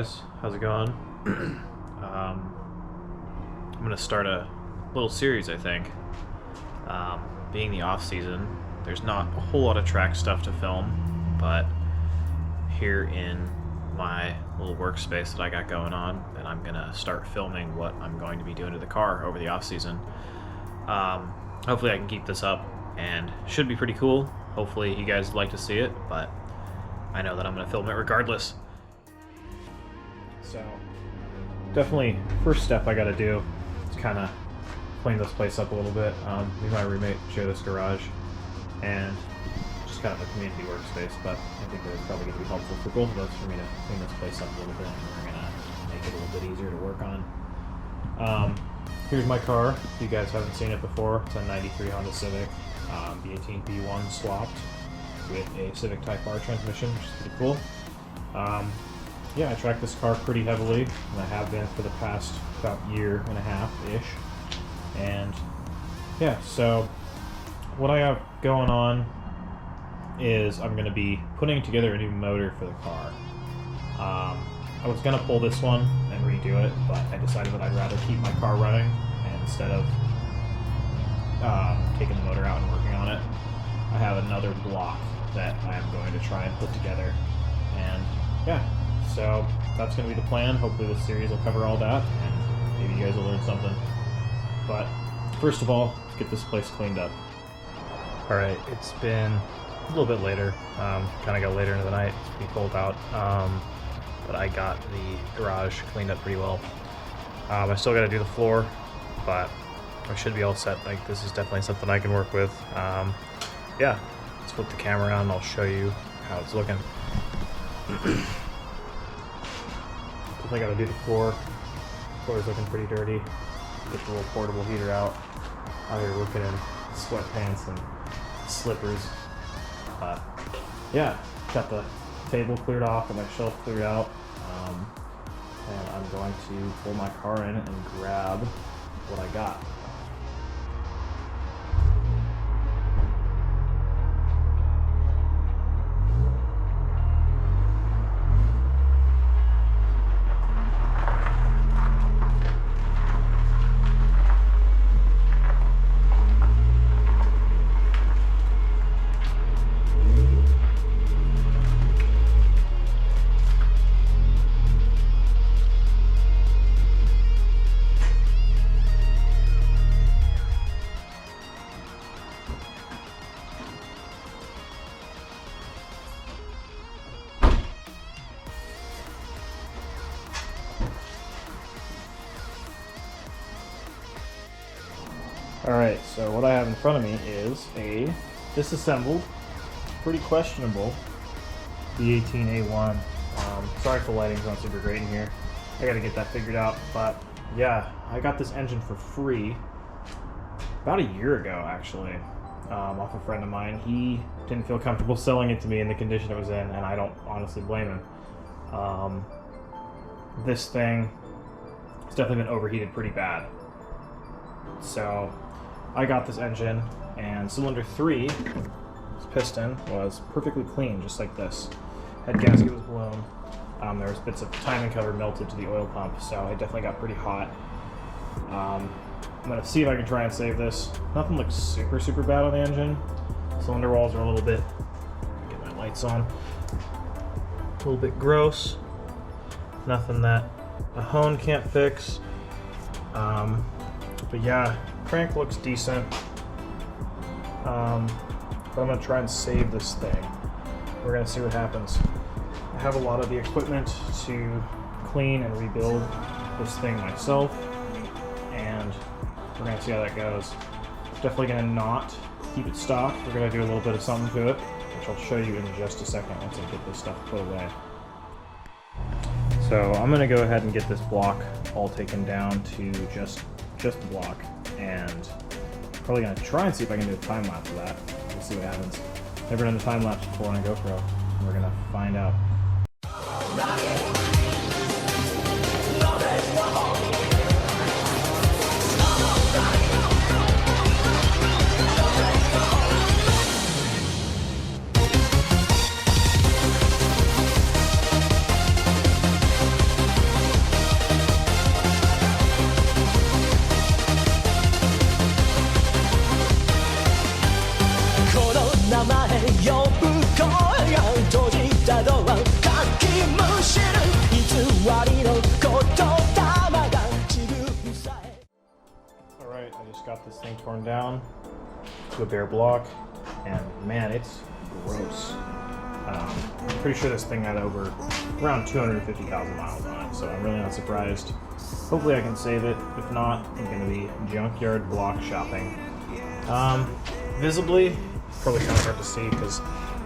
guys, how's it going? I'm gonna start a little series, I think. Being the off season, there's not a whole lot of track stuff to film, but here in my little workspace that I got going on, and I'm gonna start filming what I'm going to be doing to the car over the off season. Hopefully I can keep this up, and should be pretty cool. Hopefully you guys would like to see it, but I know that I'm gonna film it regardless. So, definitely, first step I gotta do is kind of clean this place up a little bit. Me and my roommate share this garage, and just kind of a community workspace, but I think that it's probably going to be helpful for both of us for me to clean this place up a little bit, and we're going to make it a little bit easier to work on. Here's my car. If you guys haven't seen it before, it's a 93 Honda Civic, V18 V1 swapped with a Civic Type R transmission, which is pretty cool. Yeah, I track this car pretty heavily, and I have been for the past about year and a half-ish. And yeah, so what I have going on is I'm going to be putting together a new motor for the car. I was going to pull this one and redo it, but I decided that I'd rather keep my car running, and instead of taking the motor out and working on it, I have another block that I am going to try and put together. And yeah, so that's going to be the plan. Hopefully this series will cover all that, and maybe you guys will learn something. But first of all, let's get this place cleaned up. Alright, it's been a little bit later. Kind of got later into the night. It's pretty cold out. But I got the garage cleaned up pretty well. I still got to do the floor, but I should be all set. Like, this is definitely something I can work with. Yeah, let's flip the camera around and I'll show you how it's looking. I got to do the floor. The floor is looking pretty dirty. Get the little portable heater out here working in sweatpants and slippers. Yeah, got the table cleared off and my shelf cleared out. And I'm going to pull my car in and grab what I got. Alright, so what I have in front of me is a disassembled, pretty questionable V18A1. Sorry if the lighting's not super great in here. I gotta get that figured out, but yeah, I got this engine for free about a year ago, actually, off a friend of mine. He didn't feel comfortable selling it to me in the condition it was in, and I don't honestly blame him. This thing has definitely been overheated pretty bad. So I got this engine, and cylinder 3, this piston, was perfectly clean, just like this. Head gasket was blown. There was bits of timing cover melted to the oil pump, so it definitely got pretty hot. I'm going to see if I can try and save this. Nothing looks super bad on the engine. Cylinder walls are a little bit, get my lights on, a little bit gross. Nothing that a hone can't fix. But yeah, crank looks decent. But I'm going to try and save this thing. We're going to see what happens. I have a lot of the equipment to clean and rebuild this thing myself, and we're going to see how that goes. Definitely going to not keep it stock. We're going to do a little bit of something to it, which I'll show you in just a second once I get this stuff put away. So I'm going to go ahead and get this block all taken down to just the block, and probably going to try and see if I can do a time lapse of that. We'll see what happens. Never done a time lapse before on a GoPro, and we're going to find out. got this thing torn down to a bare block, and man, it's gross. I'm pretty sure this thing had around 250,000 miles on it, so I'm really not surprised. Hopefully I can save it. If not, I'm going to be junkyard block shopping. Visibly, probably kind of hard to see because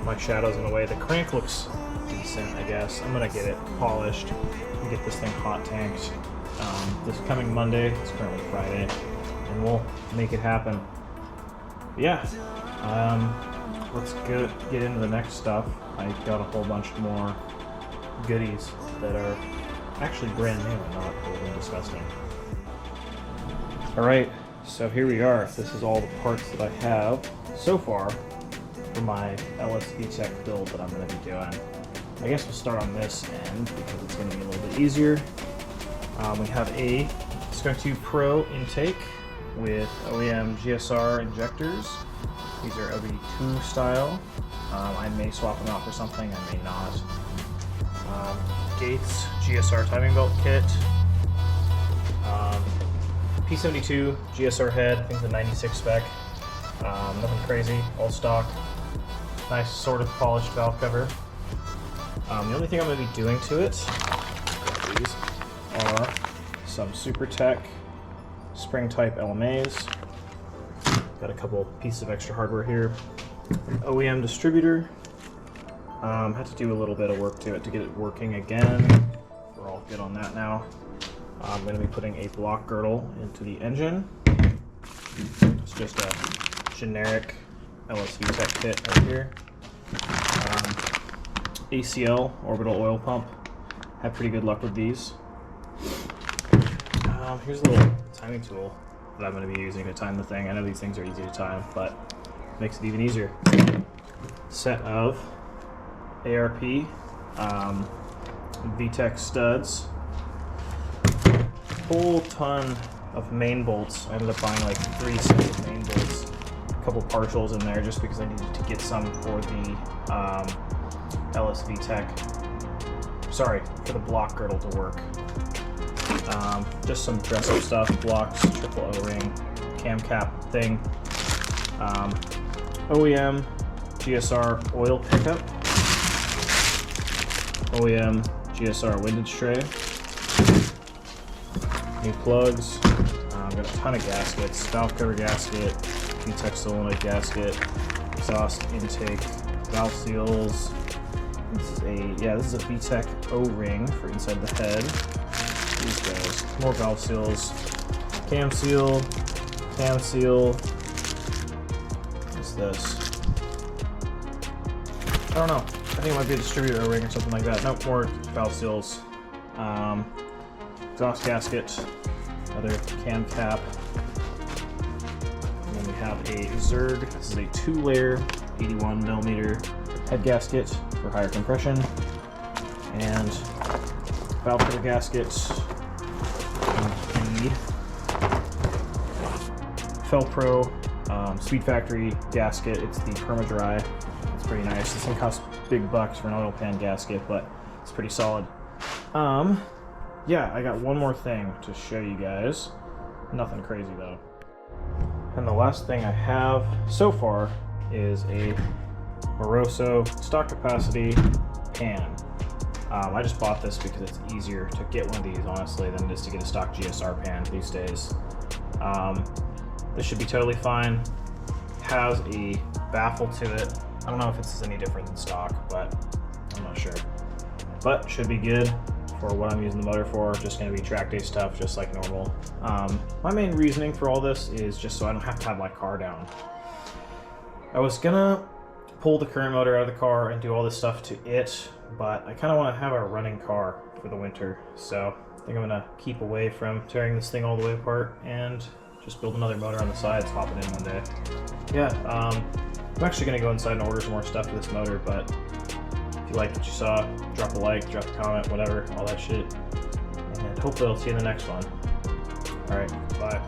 my shadow's in the way. The crank looks decent, I guess. I'm going to get it polished and get this thing hot tanked this coming Monday. It's currently Friday, and we'll make it happen. But yeah, let's get into the next stuff. I got a whole bunch more goodies that are actually brand new and not old and disgusting. Alright, so here we are. This is all the parts that I have so far for my LS Vtec build that I'm going to be doing. I guess we'll start on this end because it's going to be a little bit easier. We have a Skunk 2 Pro intake with OEM GSR injectors. These are LB2 style. I may swap them out for something, I may not. Gates GSR timing belt kit. P72 GSR head, I think the 96 spec. Nothing crazy, all stock. Nice sort of polished valve cover. The only thing I'm going to be doing to it, these are some SuperTech spring type LMAs. Got a couple pieces of extra hardware here. An OEM distributor. Had to do a little bit of work to it to get it working again. We're all good on that now. I'm going to be putting a block girdle into the engine. It's just a generic LS Vtec kit right here. ACL orbital oil pump. Had pretty good luck with these. Here's a little timing tool that I'm going to be using to time the thing. I know these things are easy to time, but it makes it even easier. Set of ARP Vtec studs. Whole ton of main bolts. I ended up buying like 3 sets of main bolts, a couple partials in there just because I needed to get some for the LS Vtec. Sorry, for the block girdle to work. Just some dress-up stuff, blocks, triple O-ring, cam cap thing. OEM GSR oil pickup. OEM GSR windage tray. New plugs. Got a ton of gaskets. Valve cover gasket, Vtec solenoid gasket, exhaust intake, valve seals. This is a Vtec O-ring for inside the head. These guys. More valve seals. Cam seal. Cam seal. What's this? I don't know. I think it might be a distributor O-ring or something like that. Nope, more valve seals. Exhaust gasket. Another cam cap. And then we have a Zerg. This is a 2-layer 81mm head gasket for higher compression. And valve cover gaskets. The Felpro Speed Factory gasket. It's the Perma-Dry. It's pretty nice. This thing costs big bucks for an oil pan gasket, but it's pretty solid. Yeah, I got one more thing to show you guys. Nothing crazy though. And the last thing I have so far is a Moroso stock capacity pan. I just bought this because it's easier to get one of these, honestly, than it is to get a stock GSR pan these days. This should be totally fine. Has a baffle to it. I don't know if this is any different than stock, but I'm not sure. But should be good for what I'm using the motor for. Just going to be track day stuff, just like normal. My main reasoning for all this is just so I don't have to have my car down. I was gonna pull the current motor out of the car and do all this stuff to it, but I kind of want to have a running car for the winter, so I think I'm going to keep away from tearing this thing all the way apart and just build another motor on the side, swap it in one day. Yeah, I'm actually going to go inside and order some more stuff for this motor, but if you liked what you saw, drop a like, drop a comment, whatever, all that shit, and hopefully I'll see you in the next one. Alright, bye.